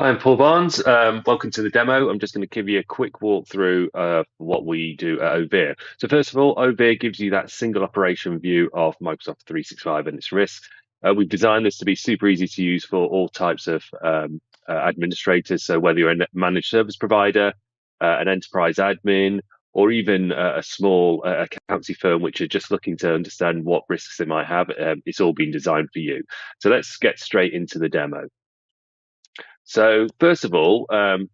I'm Paul Barnes. Welcome to the demo. I'm just going to give you a quick walkthrough of what we do at Overe. So first of all, Overe gives you that single operation view of Microsoft 365 and its risks. We've designed this to be super easy to use for all types of administrators. So whether you're a managed service provider, an enterprise admin, or even a small accountancy firm which are just looking to understand what risks they might have, it's all been designed for you. So let's get straight into the demo. So first of all,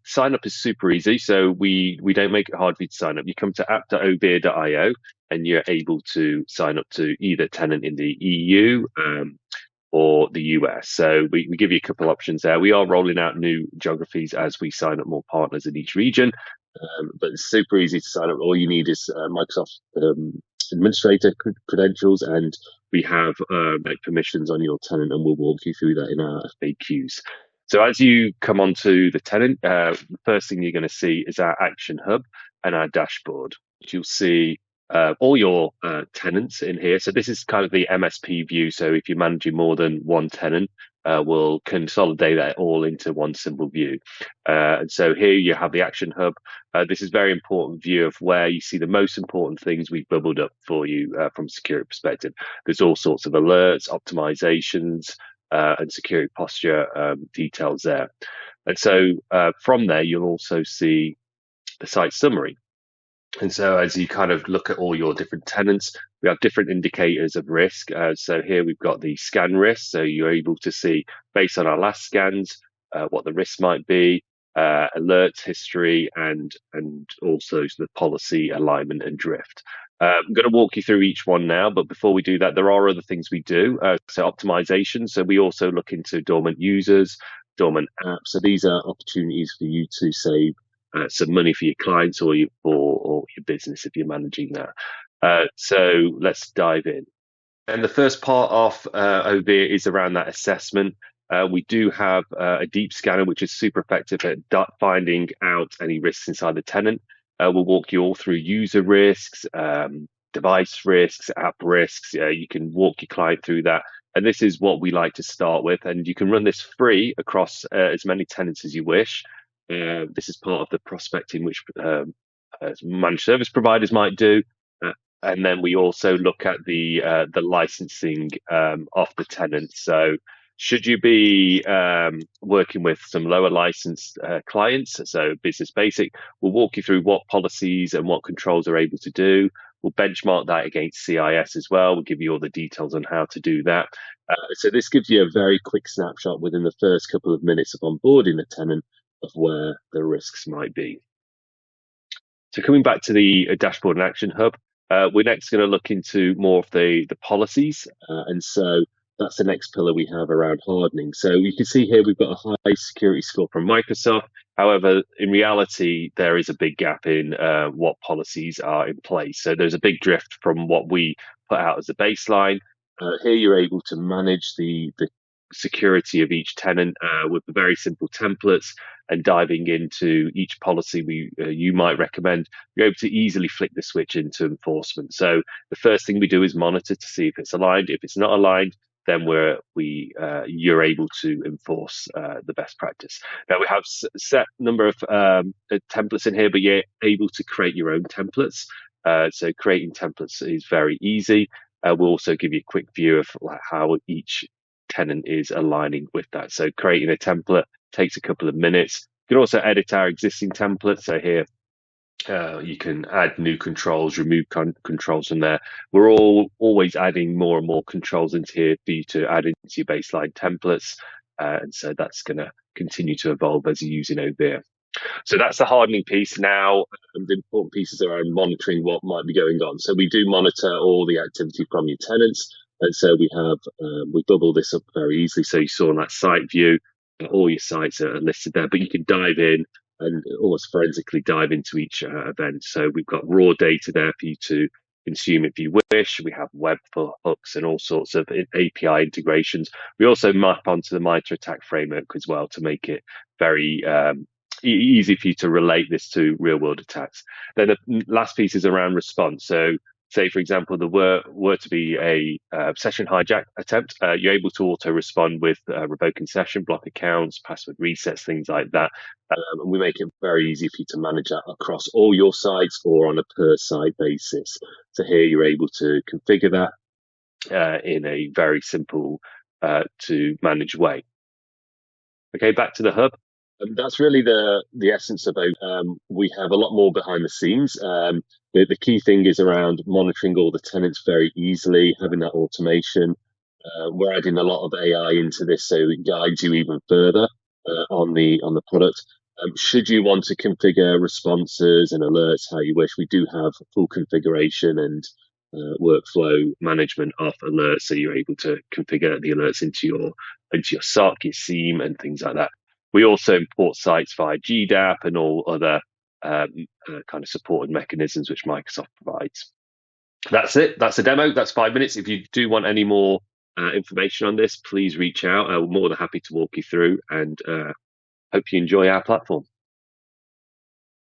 sign up is super easy. So we don't make it hard for you to sign up. You come to app.overe.io and you're able to sign up to either tenant in the EU or the US. So we give you a couple options there. We are rolling out new geographies as we sign up more partners in each region, but it's super easy to sign up. All you need is Microsoft administrator credentials, and we have like permissions on your tenant, and we'll walk you through that in our FAQs. So as you come onto the tenant, the first thing you're going to see is our action hub and our dashboard. You'll see all your tenants in here. So this is kind of the MSP view. So if you're managing more than one tenant, we'll consolidate that all into one simple view. And so here you have the action hub. This is a very important view of where you see the most important things we've bubbled up for you from a security perspective. There's all sorts of alerts, optimizations, and security posture details there. And so from there, you'll also see the site summary. And so as you kind of look at all your different tenants, we have different indicators of risk. So here we've got the scan risk. So you're able to see, based on our last scans, what the risk might be, alerts history, and also the policy alignment and drift. I'm going to walk you through each one now, but before we do that, there are other things we do. So optimization. So we also look into dormant users, dormant apps. So these are opportunities for you to save some money for your clients or your business if you're managing that. So let's dive in. And the first part of Overe is around that assessment. We do have a deep scanner, which is super effective at finding out any risks inside the tenant. We'll walk you all through user risks, device risks, app risks. You can walk your client through that. And this is what we like to start with. And you can run this free across as many tenants as you wish. This is part of the prospecting which managed service providers might do. And then we also look at the licensing of the tenant. So should you be working with some lower licensed clients, so business basic, we'll walk you through what policies and what controls are able to do. We'll benchmark that against CIS as well. We'll give you all the details on how to do that. So this gives you a very quick snapshot within the first couple of minutes of onboarding a tenant of where the risks might be. So coming back to the dashboard and action hub, we're next going to look into more of the policies. And so that's the next pillar we have around hardening. So you can see here we've got a high security score from Microsoft. However, in reality, there is a big gap in what policies are in place. So there's a big drift from what we put out as a baseline. Here you're able to manage the security of each tenant with very simple templates, and diving into each policy you might recommend, you're able to easily flick the switch into enforcement. So the first thing we do is monitor to see if it's aligned. If it's not aligned, then you're able to enforce the best practice. Now we have set number of templates in here, but you're able to create your own templates. So creating templates is very easy. We'll also give you a quick view of how each tenant is aligning with that. So creating a template takes a couple of minutes. You can also edit our existing templates. So here you can add new controls, remove controls from there. We're always adding more and more controls into here for you to add into your baseline templates. And so that's going to continue to evolve as you're using Overe. So that's the hardening piece. Now, the important pieces around monitoring what might be going on. So we do monitor all the activity from your tenants. And so we bubble this up very easily. So you saw on that site view, all your sites are listed there, but you can dive in and almost forensically dive into each event. So we've got raw data there for you to consume if you wish. We have web hooks and all sorts of API integrations. We also map onto the MITRE ATT&CK framework as well to make it very easy for you to relate this to real world attacks. Then the last piece is around response. So say, for example, there were to be a session hijack attempt, you're able to auto respond with revoking session, block accounts, password resets, things like that. And we make it very easy for you to manage that across all your sites or on a per site basis. So here you're able to configure that in a very simple to manage way. Okay, back to the hub. That's really the essence of it. We have a lot more behind the scenes. The key thing is around monitoring all the tenants very easily, having that automation. We're adding a lot of AI into this, so it guides you even further on the product. Should you want to configure responses and alerts how you wish, we do have full configuration and workflow management of alerts, so you're able to configure the alerts into your SOC, your SIEM, and things like that. We also import sites via GDAP and all other kind of supported mechanisms which Microsoft provides. That's it. That's a demo. That's 5 minutes. If you do want any more information on this, please reach out. I'm more than happy to walk you through, and hope you enjoy our platform.